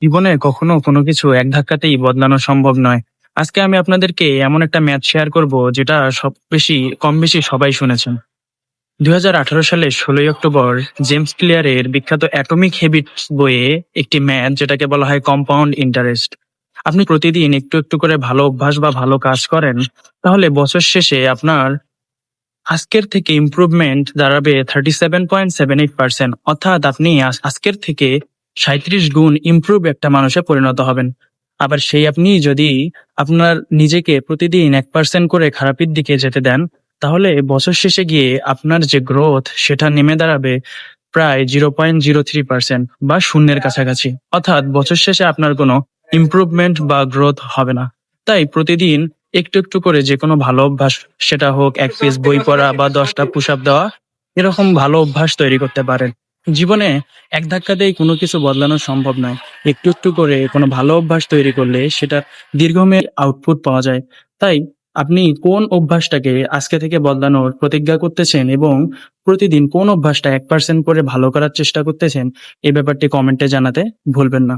জীবনে কখনো কোনো কিছু এক ধাক্কাতেই বদলানো সম্ভব নয়। আজকে আমি আপনাদেরকে এমন একটা ম্যাথ শেয়ার করব যেটা কম বেশি সবাই শুনেছেন। ২০১৮ সালের ১৬ই অক্টোবর জেমস ক্লিয়ারের বিখ্যাত অ্যাটমিক হ্যাবিটস বইয়ে একটি ম্যাথ যেটাকে বলা হয় কম্পাউন্ড ইন্টারেস্ট। আপনি প্রতিদিন একটু, একটু করে ভালো অভ্যাস বা ভালো কাজ করেন, তাহলে বছর শেষে আপনার আজকের থেকে ইমপ্রুভমেন্ট দাঁড়াবে 37.78%। অর্থাৎ আপনি আজকের থেকে ৩৭ গুণ ইমপ্রুভ একটা মানুষে পরিণত হবেন। আবার সেই আপনি যদি আপনার নিজেকে প্রতিদিন 1% করে খারাপের দিকে যেতে দেন, তাহলে বছর শেষে গিয়ে আপনার যে গ্রোথ সেটা নেমে দাঁড়াবে প্রায় 0.03% বা শূন্যের কাছাকাছি। অর্থাৎ বছর শেষে আপনার কোনো ইমপ্রুভমেন্ট বা গ্রোথ হবে না। তাই প্রতিদিন একটু, একটু করে যেকোনো ভালো অভ্যাস, সেটা হোক ১ পেজ বই পড়া বা ১০টা পুশ আপ দেওয়া, এরকম ভালো অভ্যাস তৈরি করতে পারেন। জীবনে এক ধাক্কাতেই কোনো কিছু বদলানো সম্ভব নয়। একটু, একটু করে কোনো ভালো অভ্যাস তৈরি করলে সেটার দীর্ঘমেয়াদী আউটপুট পাওয়া যায়। তাই আপনি কোন অভ্যাসটাকে আজকে থেকে বদলানোর প্রতিজ্ঞা করতেছেন এবং প্রতিদিন কোন অভ্যাসটা ১% করে ভালো করার চেষ্টা করতেছেন, এই ব্যাপারটি কমেন্টে জানাতে ভুলবেন না।